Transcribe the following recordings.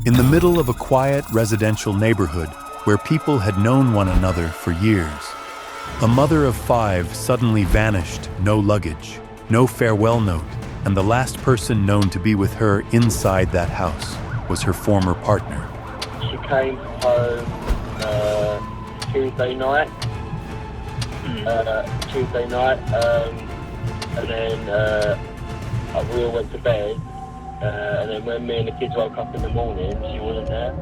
In the middle of a quiet residential neighborhood where people had known one another for years, a mother of 5 suddenly vanished, no luggage, no farewell note, and the last person known to be with her inside that house was her former partner. She came home Tuesday night, and then we all went to bed, and then when me and the kids woke up in the morning, she wasn't there.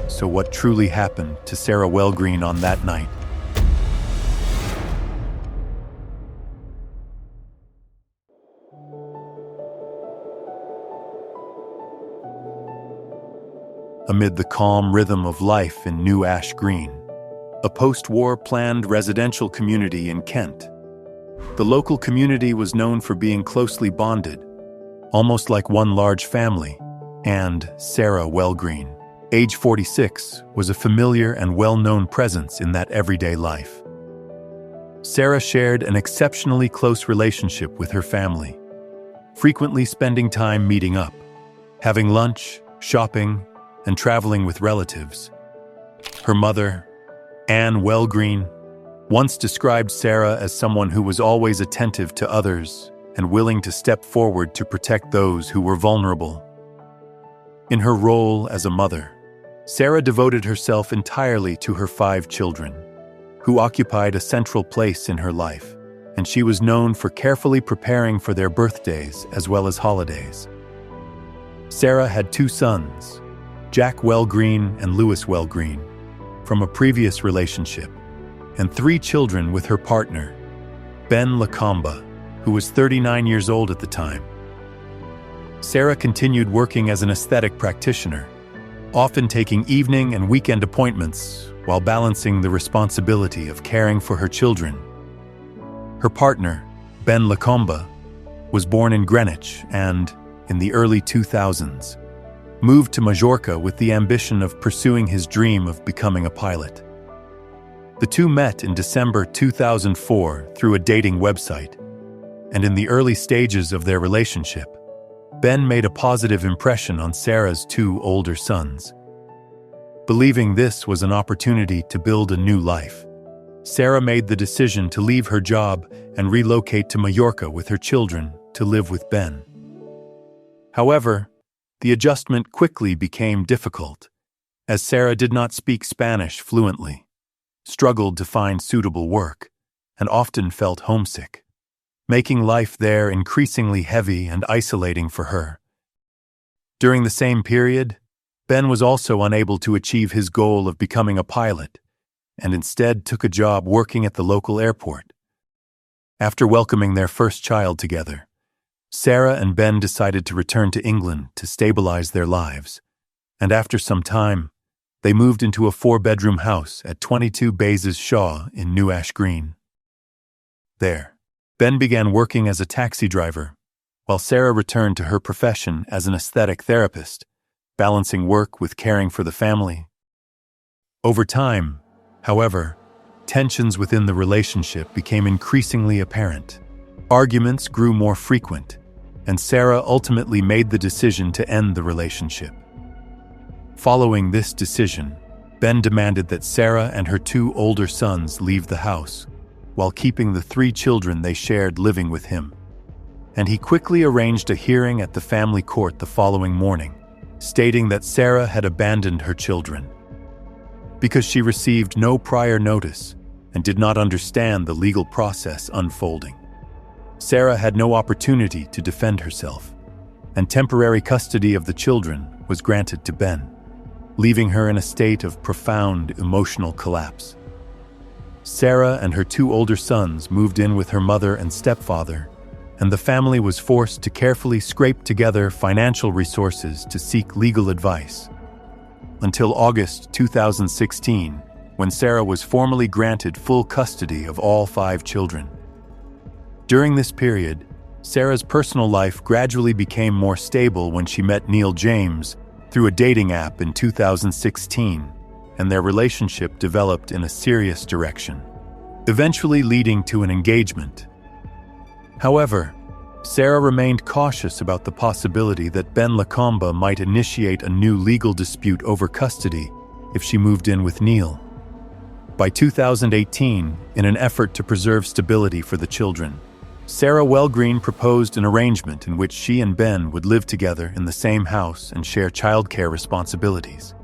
So what truly happened to Sarah Wellgreen on that night? Amid the calm rhythm of life in New Ash Green, a post-war planned residential community in Kent, the local community was known for being closely bonded, almost like one large family, and Sarah Wellgreen, age 46, was a familiar and well-known presence in that everyday life. Sarah shared an exceptionally close relationship with her family, frequently spending time meeting up, having lunch, shopping, and traveling with relatives. Her mother, Anne Wellgreen, once described Sarah as someone who was always attentive to others and willing to step forward to protect those who were vulnerable. In her role as a mother, Sarah devoted herself entirely to her 5 children, who occupied a central place in her life, and she was known for carefully preparing for their birthdays as well as holidays. Sarah had 2 sons, Jack Wellgreen and Lewis Wellgreen, from a previous relationship, and 3 children with her partner, Ben Lacomba, who was 39 years old at the time. Sarah continued working as an aesthetic practitioner, often taking evening and weekend appointments while balancing the responsibility of caring for her children. Her partner, Ben Lacomba, was born in Greenwich and, in the early 2000s, moved to Majorca with the ambition of pursuing his dream of becoming a pilot. The two met in December 2004 through a dating website, and in the early stages of their relationship, Ben made a positive impression on Sarah's 2 older sons. Believing this was an opportunity to build a new life, Sarah made the decision to leave her job and relocate to Majorca with her children to live with Ben. However, the adjustment quickly became difficult, as Sarah did not speak Spanish fluently, struggled to find suitable work, and often felt homesick, making life there increasingly heavy and isolating for her. During the same period, Ben was also unable to achieve his goal of becoming a pilot, and instead took a job working at the local airport. After welcoming their first child together, Sarah and Ben decided to return to England to stabilize their lives, and after some time, they moved into a 4-bedroom house at 22 Bazes Shaw in New Ash Green. There, Ben began working as a taxi driver, while Sarah returned to her profession as an aesthetic therapist, balancing work with caring for the family. Over time, however, tensions within the relationship became increasingly apparent. Arguments grew more frequent, and Sarah ultimately made the decision to end the relationship. Following this decision, Ben demanded that Sarah and her 2 older sons leave the house, while keeping the 3 children they shared living with him. And he quickly arranged a hearing at the family court the following morning, stating that Sarah had abandoned her children. Because she received no prior notice and did not understand the legal process unfolding, Sarah had no opportunity to defend herself, and temporary custody of the children was granted to Ben, leaving her in a state of profound emotional collapse. Sarah and her 2 older sons moved in with her mother and stepfather, and the family was forced to carefully scrape together financial resources to seek legal advice, until August 2016, when Sarah was formally granted full custody of all 5 children. During this period, Sarah's personal life gradually became more stable when she met Neil James through a dating app in 2016, and their relationship developed in a serious direction, eventually leading to an engagement. However, Sarah remained cautious about the possibility that Ben Lacombe might initiate a new legal dispute over custody if she moved in with Neil. By 2018, in an effort to preserve stability for the children, Sarah Wellgreen proposed an arrangement in which she and Ben would live together in the same house and share childcare responsibilities.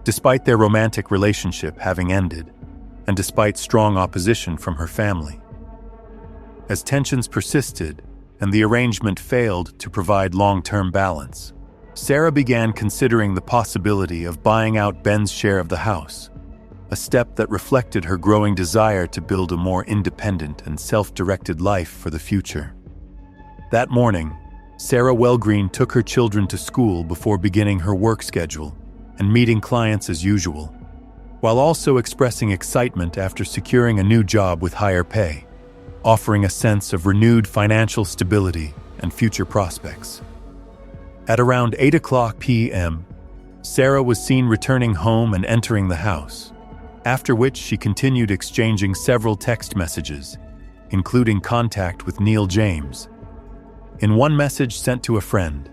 Despite their romantic relationship having ended, and despite strong opposition from her family. As tensions persisted and the arrangement failed to provide long-term balance, Sarah began considering the possibility of buying out Ben's share of the house, a step that reflected her growing desire to build a more independent and self-directed life for the future. That morning, Sarah Wellgreen took her children to school before beginning her work schedule and meeting clients as usual, while also expressing excitement after securing a new job with higher pay, offering a sense of renewed financial stability and future prospects. At around 8:00 p.m., Sarah was seen returning home and entering the house, after which she continued exchanging several text messages, including contact with Neil James. In one message sent to a friend,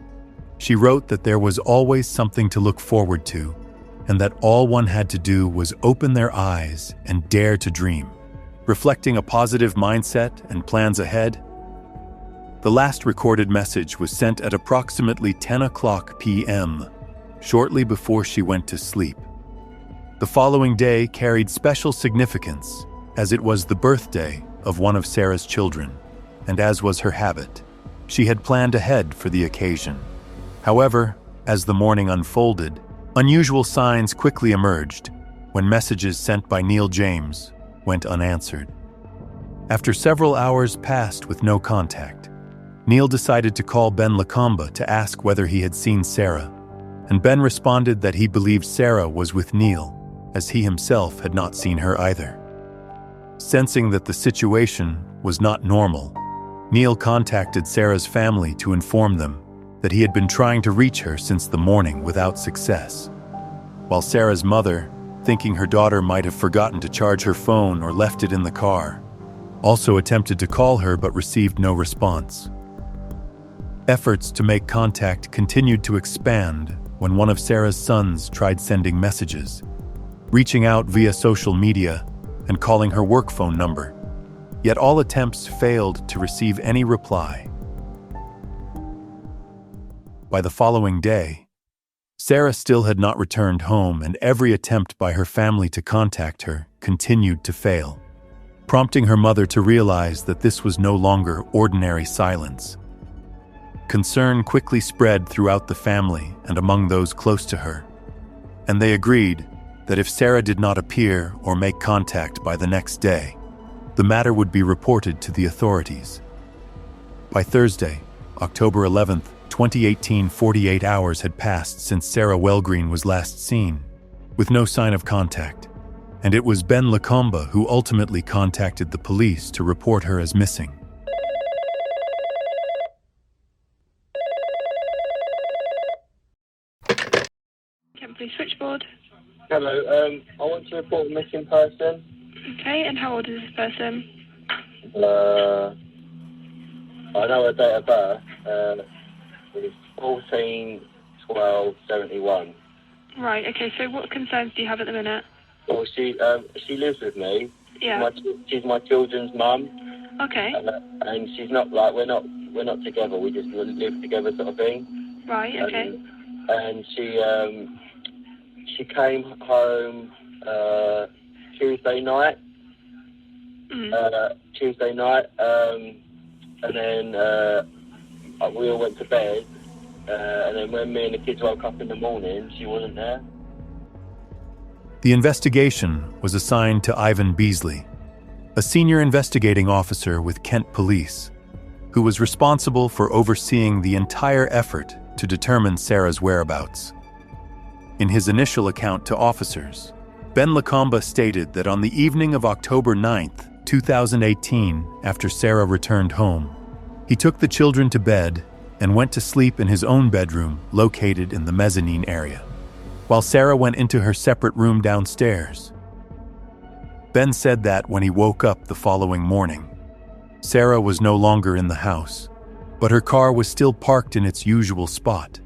she wrote that there was always something to look forward to, and that all one had to do was open their eyes and dare to dream, reflecting a positive mindset and plans ahead. The last recorded message was sent at approximately 10:00 p.m., shortly before she went to sleep. The following day carried special significance, as it was the birthday of one of Sarah's children, and as was her habit, she had planned ahead for the occasion. However, as the morning unfolded, unusual signs quickly emerged when messages sent by Neil James went unanswered. After several hours passed with no contact, Neil decided to call Ben Lacombe to ask whether he had seen Sarah, and Ben responded that he believed Sarah was with Neil, as he himself had not seen her either. Sensing that the situation was not normal, Neil contacted Sarah's family to inform them that he had been trying to reach her since the morning without success, while Sarah's mother, thinking her daughter might have forgotten to charge her phone or left it in the car, also attempted to call her but received no response. Efforts to make contact continued to expand when one of Sarah's sons tried sending messages, reaching out via social media and calling her work phone number, yet all attempts failed to receive any reply. By the following day, Sarah still had not returned home, and every attempt by her family to contact her continued to fail, prompting her mother to realize that this was no longer ordinary silence. Concern quickly spread throughout the family and among those close to her, and they agreed that if Sarah did not appear or make contact by the next day, the matter would be reported to the authorities. By Thursday, October 11th, 2018, 48 hours had passed since Sarah Wellgreen was last seen, with no sign of contact, and it was Ben Lacombe who ultimately contacted the police to report her as missing. Police switchboard. Hello, I want to report a missing person. Okay, and how old is this person? I know her date of birth. It's 14/12/71. Right, okay, so what concerns do you have at the minute? Well, she lives with me. Yeah. She's my children's mum. Okay. And she's not like we're not together. We just live together, sort of thing. Right. Okay. And she came home Tuesday night. Tuesday night, and then we all went to bed. And then when me and the kids woke up in the morning, she wasn't there. The investigation was assigned to Ivan Beasley, a senior investigating officer with Kent Police, who was responsible for overseeing the entire effort to determine Sarah's whereabouts. In his initial account to officers, Ben Lacombe stated that on the evening of October 9th, 2018, after Sarah returned home, he took the children to bed and went to sleep in his own bedroom located in the mezzanine area, while Sarah went into her separate room downstairs. Ben said that when he woke up the following morning, Sarah was no longer in the house, but her car was still parked in its usual spot.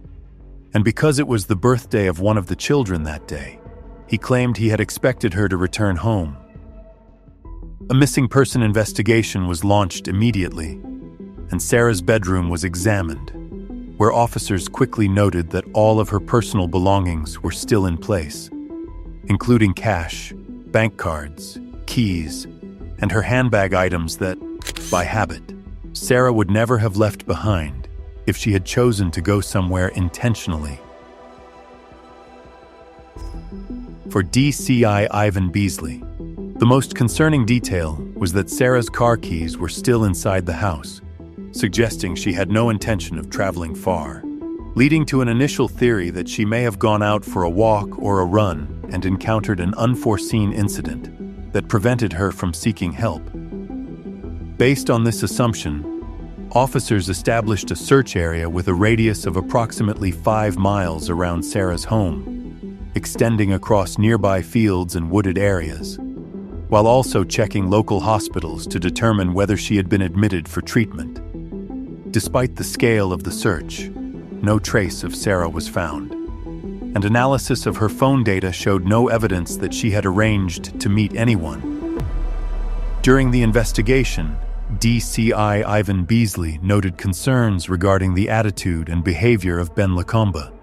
And because it was the birthday of one of the children that day, he claimed he had expected her to return home. A missing person investigation was launched immediately, and Sarah's bedroom was examined, where officers quickly noted that all of her personal belongings were still in place, including cash, bank cards, keys, and her handbag items that, by habit, Sarah would never have left behind if she had chosen to go somewhere intentionally. For DCI Ivan Beasley, the most concerning detail was that Sarah's car keys were still inside the house, suggesting she had no intention of traveling far, leading to an initial theory that she may have gone out for a walk or a run and encountered an unforeseen incident that prevented her from seeking help. Based on this assumption, officers established a search area with a radius of approximately 5 miles around Sarah's home, extending across nearby fields and wooded areas, while also checking local hospitals to determine whether she had been admitted for treatment. Despite the scale of the search, no trace of Sarah was found, and analysis of her phone data showed no evidence that she had arranged to meet anyone. During the investigation, DCI Ivan Beasley noted concerns regarding the attitude and behavior of Ben Lacombe,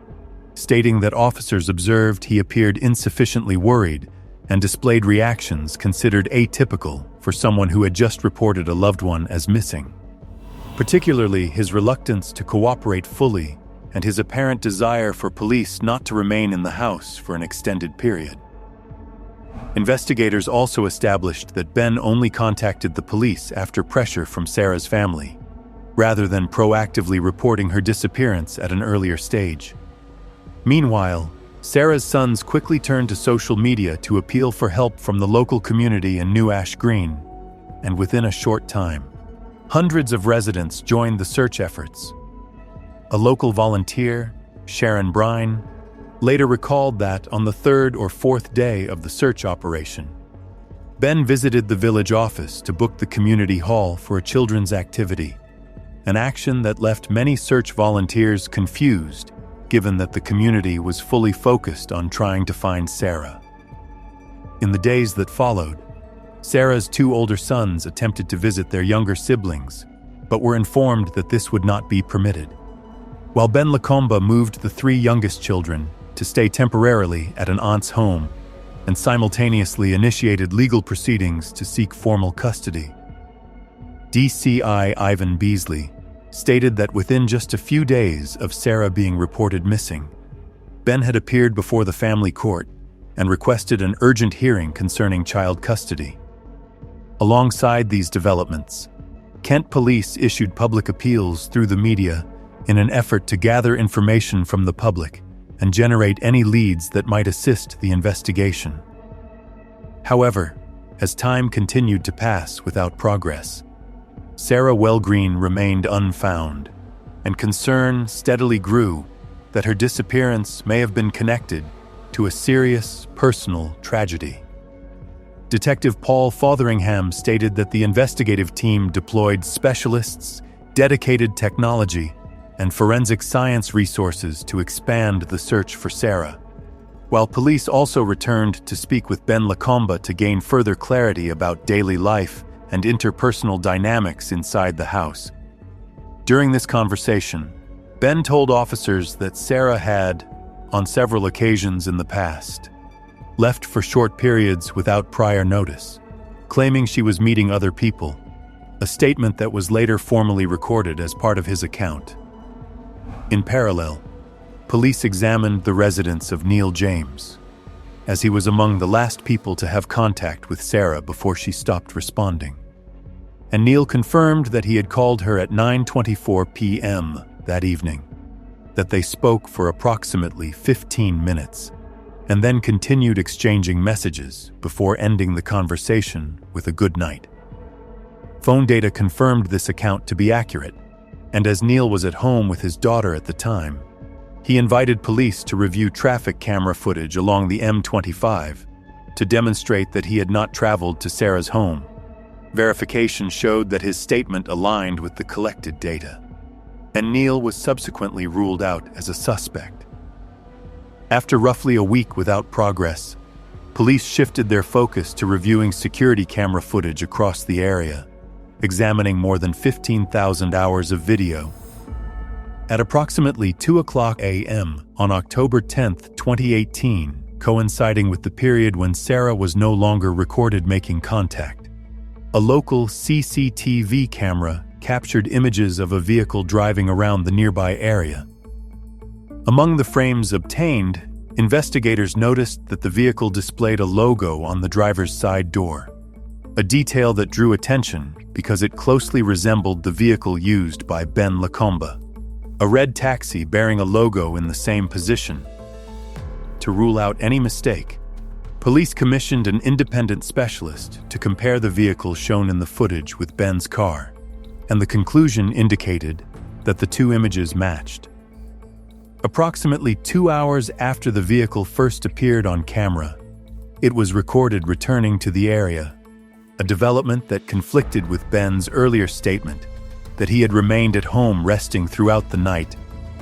stating that officers observed he appeared insufficiently worried and displayed reactions considered atypical for someone who had just reported a loved one as missing, particularly his reluctance to cooperate fully and his apparent desire for police not to remain in the house for an extended period. Investigators also established that Ben only contacted the police after pressure from Sarah's family, rather than proactively reporting her disappearance at an earlier stage. Meanwhile, Sarah's sons quickly turned to social media to appeal for help from the local community in New Ash Green, and within a short time, hundreds of residents joined the search efforts. A local volunteer, Sharon Brine, later recalled that on the 3rd or 4th day of the search operation, Ben visited the village office to book the community hall for a children's activity, an action that left many search volunteers confused, given that the community was fully focused on trying to find Sarah. In the days that followed, Sarah's 2 older sons attempted to visit their younger siblings, but were informed that this would not be permitted, while Ben Lacombe moved the 3 youngest children to stay temporarily at an aunt's home and simultaneously initiated legal proceedings to seek formal custody. DCI Ivan Beasley stated that within just a few days of Sarah being reported missing, Ben had appeared before the family court and requested an urgent hearing concerning child custody. Alongside these developments, Kent police issued public appeals through the media in an effort to gather information from the public and generate any leads that might assist the investigation. However, as time continued to pass without progress, Sarah Wellgreen remained unfound, and concern steadily grew that her disappearance may have been connected to a serious personal tragedy. Detective Paul Fotheringham stated that the investigative team deployed specialists, dedicated technology, and forensic science resources to expand the search for Sarah, while police also returned to speak with Ben Lacombe to gain further clarity about daily life and interpersonal dynamics inside the house. During this conversation, Ben told officers that Sarah had, on several occasions in the past, left for short periods without prior notice, claiming she was meeting other people, a statement that was later formally recorded as part of his account. In parallel, police examined the residence of Neil James, as he was among the last people to have contact with Sarah before she stopped responding. And Neil confirmed that he had called her at 9:24 p.m. that evening, that they spoke for approximately 15 minutes, and then continued exchanging messages before ending the conversation with a good night. Phone data confirmed this account to be accurate, and as Neil was at home with his daughter at the time, he invited police to review traffic camera footage along the M25 to demonstrate that he had not traveled to Sarah's home. Verification showed that his statement aligned with the collected data. and Neil was subsequently ruled out as a suspect. After roughly a week without progress, police shifted their focus to reviewing security camera footage across the area, examining more than 15,000 hours of video. At approximately 2:00 a.m. on October 10, 2018, coinciding with the period when Sarah was no longer recorded making contact, a local CCTV camera captured images of a vehicle driving around the nearby area. Among the frames obtained, investigators noticed that the vehicle displayed a logo on the driver's side door, a detail that drew attention because it closely resembled the vehicle used by Ben Lacombe, a red taxi bearing a logo in the same position. To rule out any mistake, police commissioned an independent specialist to compare the vehicle shown in the footage with Ben's car, and the conclusion indicated that the two images matched. Approximately 2 hours after the vehicle first appeared on camera, it was recorded returning to the area, a development that conflicted with Ben's earlier statement that he had remained at home resting throughout the night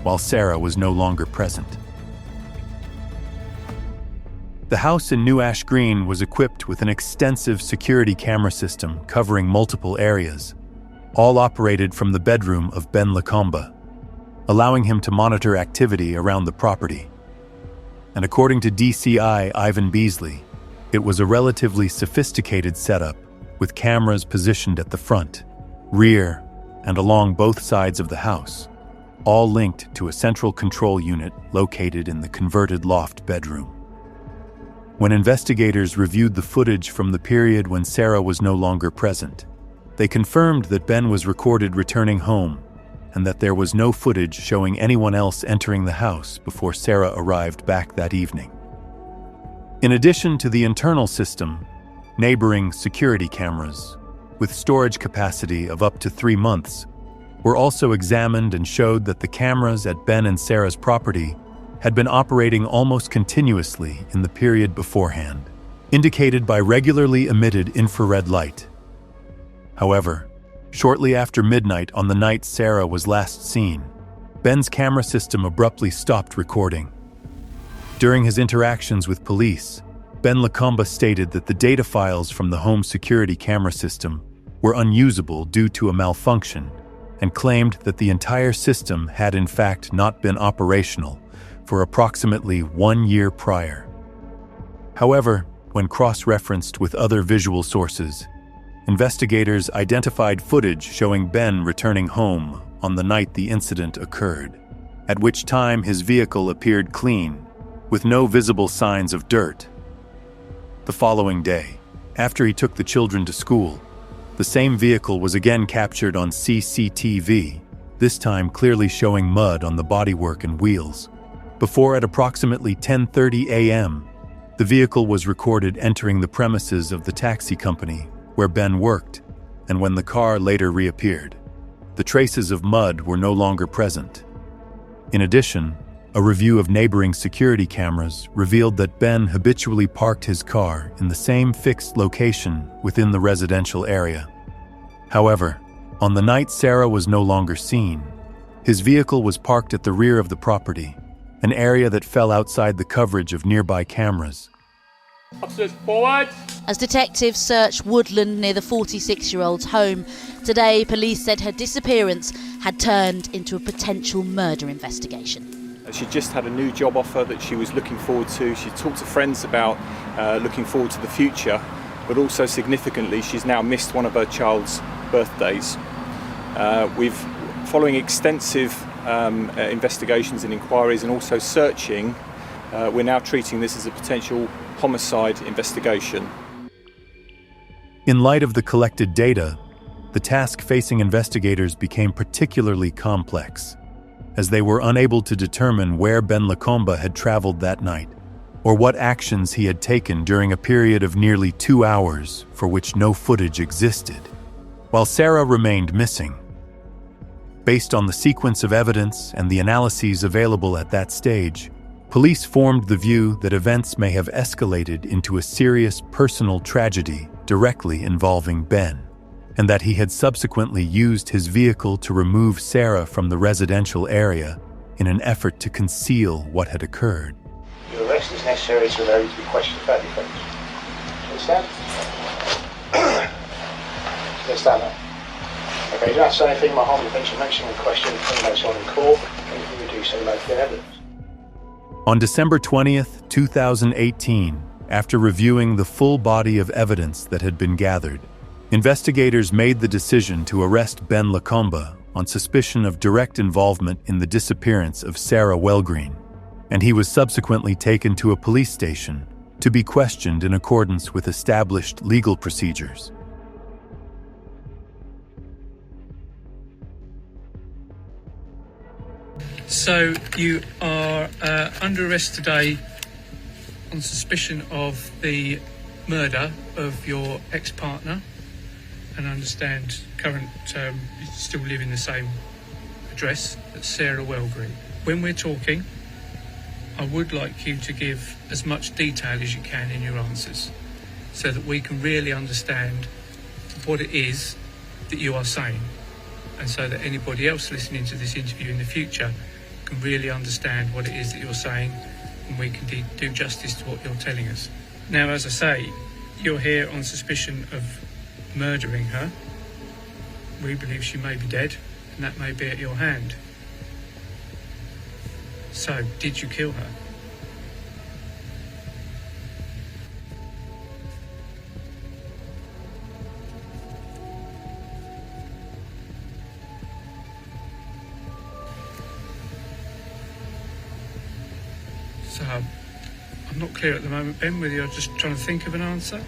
while Sarah was no longer present. The house in New Ash Green was equipped with an extensive security camera system covering multiple areas, all operated from the bedroom of Ben Lacombe, allowing him to monitor activity around the property. And according to DCI Ivan Beasley, it was a relatively sophisticated setup with cameras positioned at the front, rear, and along both sides of the house, all linked to a central control unit located in the converted loft bedroom. When investigators reviewed the footage from the period when Sarah was no longer present, they confirmed that Ben was recorded returning home and that there was no footage showing anyone else entering the house before Sarah arrived back that evening. In addition to the internal system, neighboring security cameras, with storage capacity of up to 3 months, were also examined and showed that the cameras at Ben and Sarah's property had been operating almost continuously in the period beforehand, indicated by regularly emitted infrared light. However, shortly after midnight on the night Sarah was last seen, Ben's camera system abruptly stopped recording. During his interactions with police, Ben Lacombe stated that the data files from the home security camera system were unusable due to a malfunction and claimed that the entire system had in fact not been operational for approximately 1 year prior. However, when cross-referenced with other visual sources, investigators identified footage showing Ben returning home on the night the incident occurred, at which time his vehicle appeared clean, with no visible signs of dirt. The following day, after he took the children to school, the same vehicle was again captured on CCTV, this time clearly showing mud on the bodywork and wheels, before at approximately 10:30 a.m., the vehicle was recorded entering the premises of the taxi company where Ben worked, and when the car later reappeared, the traces of mud were no longer present. In addition, a review of neighboring security cameras revealed that Ben habitually parked his car in the same fixed location within the residential area. However, on the night Sarah was no longer seen, his vehicle was parked at the rear of the property, an area that fell outside the coverage of nearby cameras. Officers, forward! As detectives searched woodland near the 46-year-old's home, today police said her disappearance had turned into a potential murder investigation. She just had a new job offer that she was looking forward to. She talked to friends about looking forward to the future, but also significantly she's now missed one of her child's birthdays. Following extensive investigations and inquiries and also searching, we're now treating this as a potential homicide investigation. In light of the collected data, the task facing investigators became particularly complex, as they were unable to determine where Ben Lacombe had traveled that night, or what actions he had taken during a period of nearly 2 hours for which no footage existed, while Sarah remained missing. Based on the sequence of evidence and the analyses available at that stage, police formed the view that events may have escalated into a serious personal tragedy directly involving Ben. and that he had subsequently used his vehicle to remove Sarah from the residential area in an effort to conceal what had occurred. Your arrest is necessary to allow you to be questioned about the offence. Understand? Understand that? Okay, you don't have to say anything about harm the you mention in question when someone in court, anything you do so like the evidence. On December 20th, 2018, after reviewing the full body of evidence that had been gathered, investigators made the decision to arrest Ben Lacombe on suspicion of direct involvement in the disappearance of Sarah Wellgreen, and he was subsequently taken to a police station to be questioned in accordance with established legal procedures. So you are under arrest today on suspicion of the murder of your ex-partner, and I understand you still live in the same address, that's Sarah Wellgreen. When we're talking, I would like you to give as much detail as you can in your answers so that we can really understand what it is that you are saying, and so that anybody else listening to this interview in the future can really understand what it is that you're saying, and we can do justice to what you're telling us. Now, as I say, you're here on suspicion of murdering her. We believe she may be dead, and that may be at your hand. So, did you kill her? So, I'm not clear at the moment, Ben, whether you're just trying to think of an answer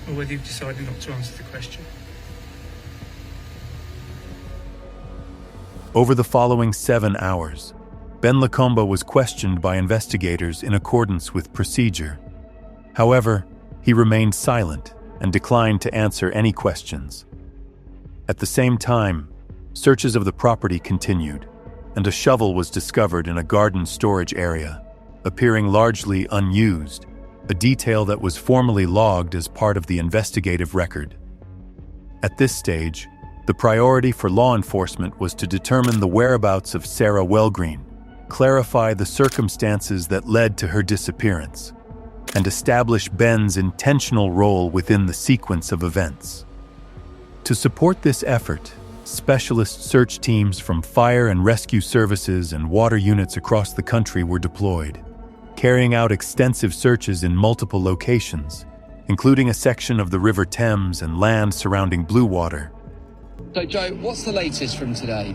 or whether you've decided not to answer the question. Over the following 7 hours, Ben Lacombe was questioned by investigators in accordance with procedure. However, he remained silent and declined to answer any questions. At the same time, searches of the property continued, and a shovel was discovered in a garden storage area, appearing largely unused, a detail that was formally logged as part of the investigative record. At this stage, the priority for law enforcement was to determine the whereabouts of Sarah Wellgreen, clarify the circumstances that led to her disappearance, and establish Ben's intentional role within the sequence of events. To support this effort, specialist search teams from fire and rescue services and water units across the country were deployed, carrying out extensive searches in multiple locations, including a section of the River Thames and land surrounding Blue Water. So, Joe, what's the latest from today?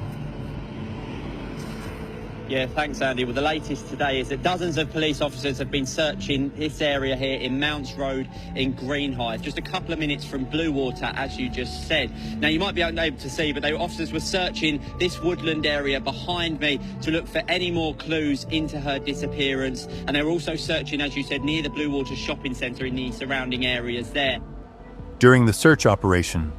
Yeah, thanks, Andy. Well, the latest today is that dozens of police officers have been searching this area here in Mounts Road in Greenhithe, just a couple of minutes from Blue Water, as you just said. Now, you might be unable to see, but officers were searching this woodland area behind me to look for any more clues into her disappearance. And they were also searching, as you said, near the Blue Water shopping centre in the surrounding areas there. During the search operation,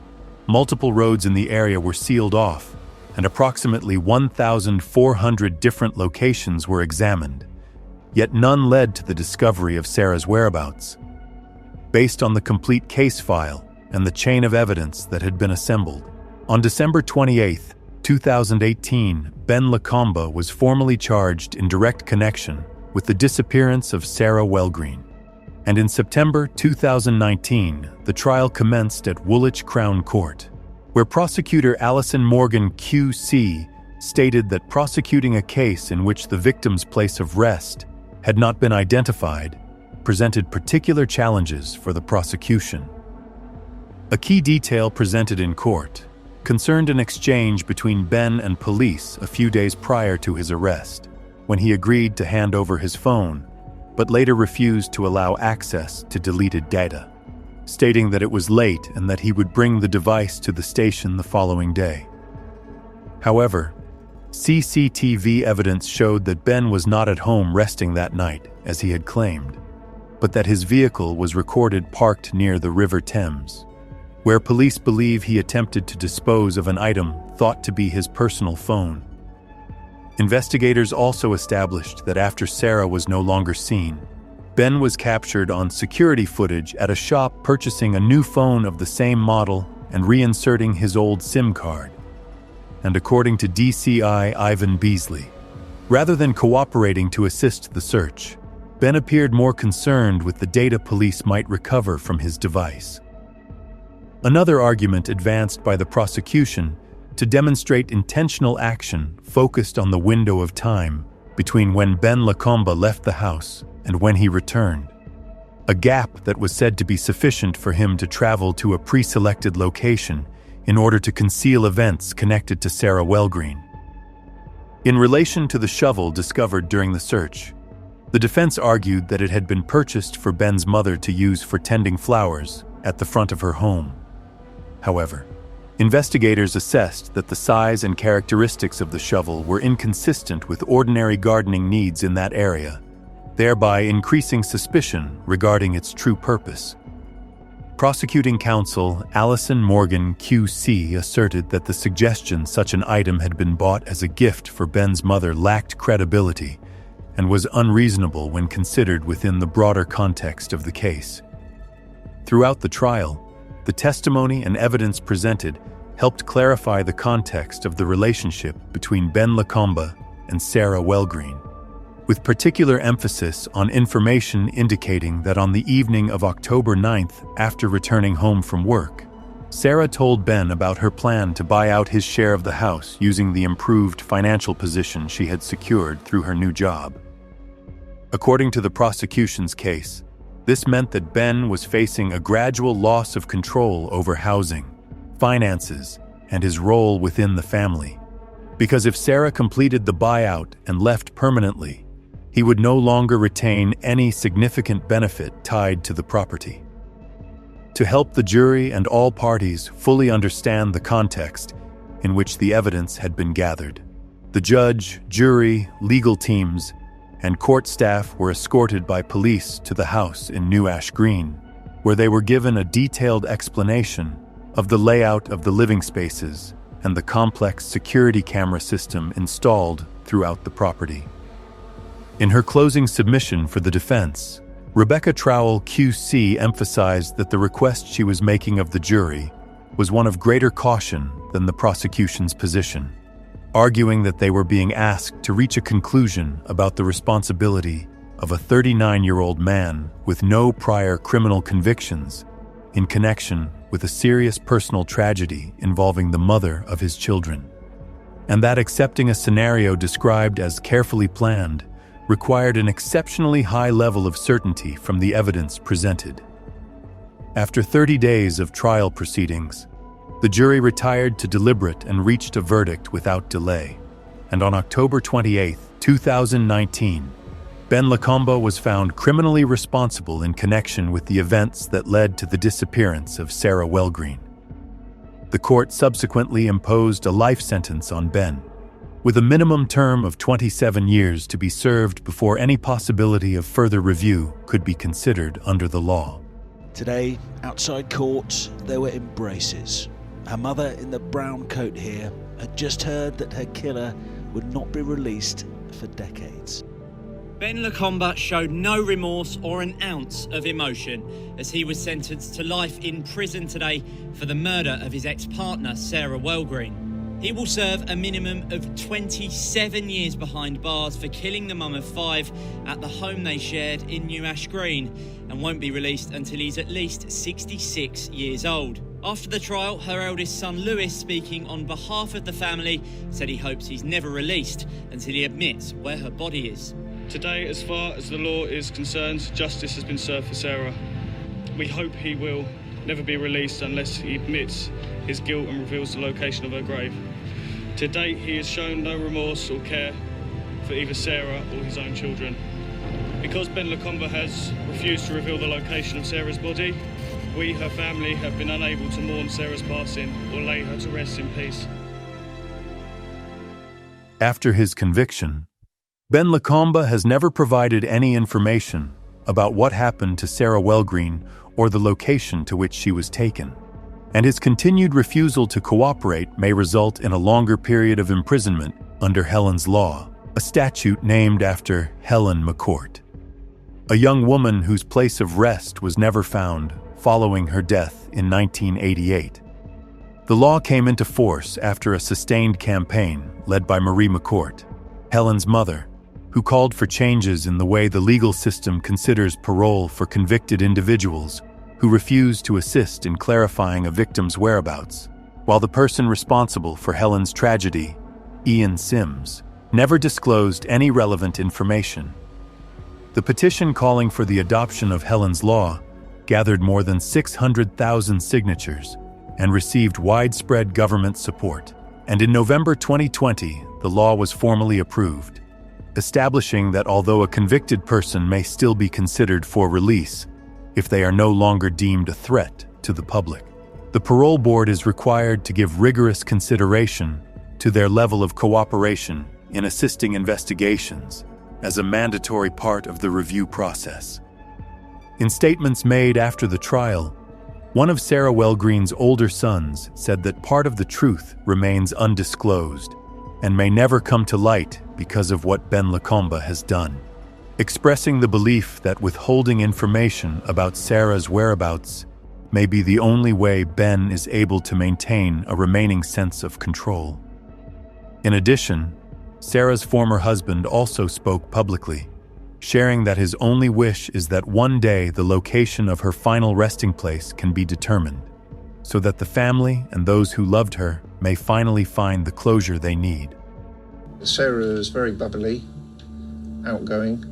multiple roads in the area were sealed off, and approximately 1,400 different locations were examined, yet none led to the discovery of Sarah's whereabouts. Based on the complete case file and the chain of evidence that had been assembled, on December 28, 2018, Ben Lacombe was formally charged in direct connection with the disappearance of Sarah Wellgreen. And in September 2019, the trial commenced at Woolwich Crown Court, where prosecutor Alison Morgan QC stated that prosecuting a case in which the victim's place of rest had not been identified presented particular challenges for the prosecution. A key detail presented in court concerned an exchange between Ben and police a few days prior to his arrest, when he agreed to hand over his phone, but later refused to allow access to deleted data, stating that it was late and that he would bring the device to the station the following day. However, CCTV evidence showed that Ben was not at home resting that night, as he had claimed, but that his vehicle was recorded parked near the River Thames, where police believe he attempted to dispose of an item thought to be his personal phone. Investigators also established that after Sarah was no longer seen, Ben was captured on security footage at a shop purchasing a new phone of the same model and reinserting his old SIM card. And according to DCI Ivan Beasley, rather than cooperating to assist the search, Ben appeared more concerned with the data police might recover from his device. Another argument advanced by the prosecution to demonstrate intentional action focused on the window of time between when Ben Lacombe left the house and when he returned, a gap that was said to be sufficient for him to travel to a pre-selected location in order to conceal events connected to Sarah Wellgreen. In relation to the shovel discovered during the search, the defense argued that it had been purchased for Ben's mother to use for tending flowers at the front of her home. However, investigators assessed that the size and characteristics of the shovel were inconsistent with ordinary gardening needs in that area, thereby increasing suspicion regarding its true purpose. Prosecuting counsel Alison Morgan QC asserted that the suggestion such an item had been bought as a gift for Ben's mother lacked credibility and was unreasonable when considered within the broader context of the case. Throughout the trial, the testimony and evidence presented helped clarify the context of the relationship between Ben Lacombe and Sarah Wellgreen, with particular emphasis on information indicating that on the evening of October 9th, after returning home from work, Sarah told Ben about her plan to buy out his share of the house using the improved financial position she had secured through her new job. According to the prosecution's case, this meant that Ben was facing a gradual loss of control over housing, finances, and his role within the family. Because if Sarah completed the buyout and left permanently, he would no longer retain any significant benefit tied to the property. To help the jury and all parties fully understand the context in which the evidence had been gathered, the judge, jury, legal teams, and court staff were escorted by police to the house in New Ash Green, where they were given a detailed explanation of the layout of the living spaces and the complex security camera system installed throughout the property. In her closing submission for the defense, Rebecca Trowell QC emphasized that the request she was making of the jury was one of greater caution than the prosecution's position, arguing that they were being asked to reach a conclusion about the responsibility of a 39-year-old man with no prior criminal convictions in connection with a serious personal tragedy involving the mother of his children, and that accepting a scenario described as carefully planned required an exceptionally high level of certainty from the evidence presented. After 30 days of trial proceedings, the jury retired to deliberate and reached a verdict without delay, and on October 28, 2019, Ben Lacombe was found criminally responsible in connection with the events that led to the disappearance of Sarah Wellgreen. The court subsequently imposed a life sentence on Ben, with a minimum term of 27 years to be served before any possibility of further review could be considered under the law. Today, outside court, there were embraces. Her mother in the brown coat here had just heard that her killer would not be released for decades. Ben Lacombe showed no remorse or an ounce of emotion as he was sentenced to life in prison today for the murder of his ex-partner, Sarah Wellgreen. He will serve a minimum of 27 years behind bars for killing the mum of 5 at the home they shared in New Ash Green and won't be released until he's at least 66 years old. After the trial, her eldest son Lewis, speaking on behalf of the family, said he hopes he's never released until he admits where her body is. Today, as far as the law is concerned, justice has been served for Sarah. We hope he will never be released unless he admits his guilt and reveals the location of her grave. To date, he has shown no remorse or care for either Sarah or his own children. Because Ben Lacombe has refused to reveal the location of Sarah's body, we, her family, have been unable to mourn Sarah's passing or lay her to rest in peace. After his conviction, Ben Lacombe has never provided any information about what happened to Sarah Wellgreen or the location to which she was taken, and his continued refusal to cooperate may result in a longer period of imprisonment under Helen's Law, a statute named after Helen McCourt, a young woman whose place of rest was never found following her death in 1988. The law came into force after a sustained campaign led by Marie McCourt, Helen's mother, who called for changes in the way the legal system considers parole for convicted individuals who refuse to assist in clarifying a victim's whereabouts, while the person responsible for Helen's tragedy, Ian Sims, never disclosed any relevant information. The petition calling for the adoption of Helen's law gathered more than 600,000 signatures and received widespread government support. And in November 2020, the law was formally approved, establishing that although a convicted person may still be considered for release if they are no longer deemed a threat to the public, the parole board is required to give rigorous consideration to their level of cooperation in assisting investigations as a mandatory part of the review process. In statements made after the trial, one of Sarah Wellgreen's older sons said that part of the truth remains undisclosed and may never come to light because of what Ben Lacombe has done, expressing the belief that withholding information about Sarah's whereabouts may be the only way Ben is able to maintain a remaining sense of control. In addition, Sarah's former husband also spoke publicly, sharing that his only wish is that one day the location of her final resting place can be determined, so that the family and those who loved her may finally find the closure they need. Sarah is very bubbly, outgoing,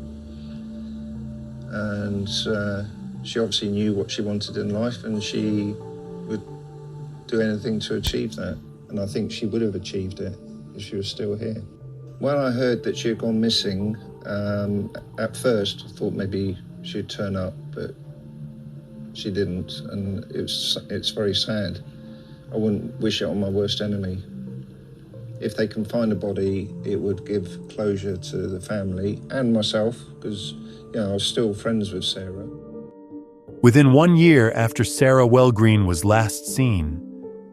and she obviously knew what she wanted in life, and she would do anything to achieve that. And I think she would have achieved it if she was still here. When I heard that she had gone missing, at first I thought maybe she'd turn up, but she didn't, and it's very sad. I wouldn't wish it on my worst enemy. If they can find a body, it would give closure to the family and myself, because I was still friends with Sarah. Within 1 year after Sarah Wellgreen was last seen,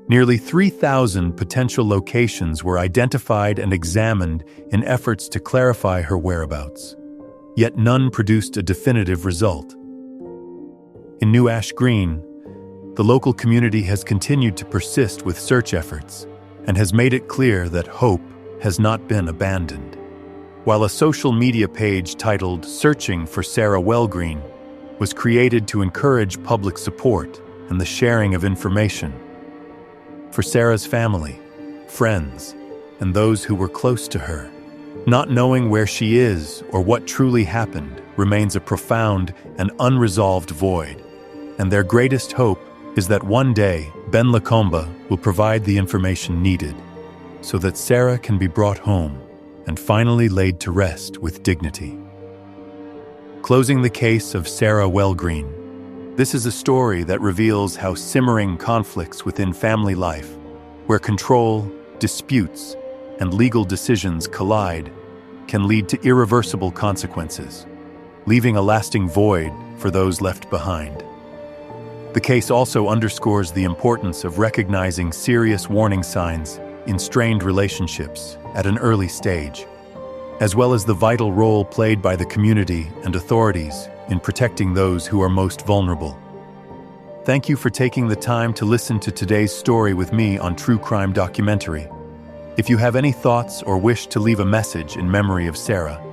nearly 3,000 potential locations were identified and examined in efforts to clarify her whereabouts. Yet none produced a definitive result. In New Ash Green, the local community has continued to persist with search efforts and has made it clear that hope has not been abandoned. While a social media page titled "Searching for Sarah Wellgreen" was created to encourage public support and the sharing of information, for Sarah's family, friends, and those who were close to her, not knowing where she is or what truly happened remains a profound and unresolved void, and their greatest hope is that one day Ben Lacombe will provide the information needed so that Sarah can be brought home and finally laid to rest with dignity. Closing the case of Sarah Wellgreen, this is a story that reveals how simmering conflicts within family life, where control, disputes, and legal decisions collide, can lead to irreversible consequences, leaving a lasting void for those left behind. The case also underscores the importance of recognizing serious warning signs in strained relationships at an early stage, as well as the vital role played by the community and authorities in protecting those who are most vulnerable. Thank you for taking the time to listen to today's story with me on True Crime Documentary. If you have any thoughts or wish to leave a message in memory of Sarah,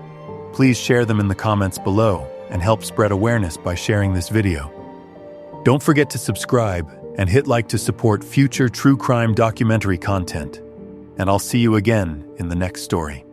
please share them in the comments below and help spread awareness by sharing this video. Don't forget to subscribe and hit like to support future true crime documentary content. And I'll see you again in the next story.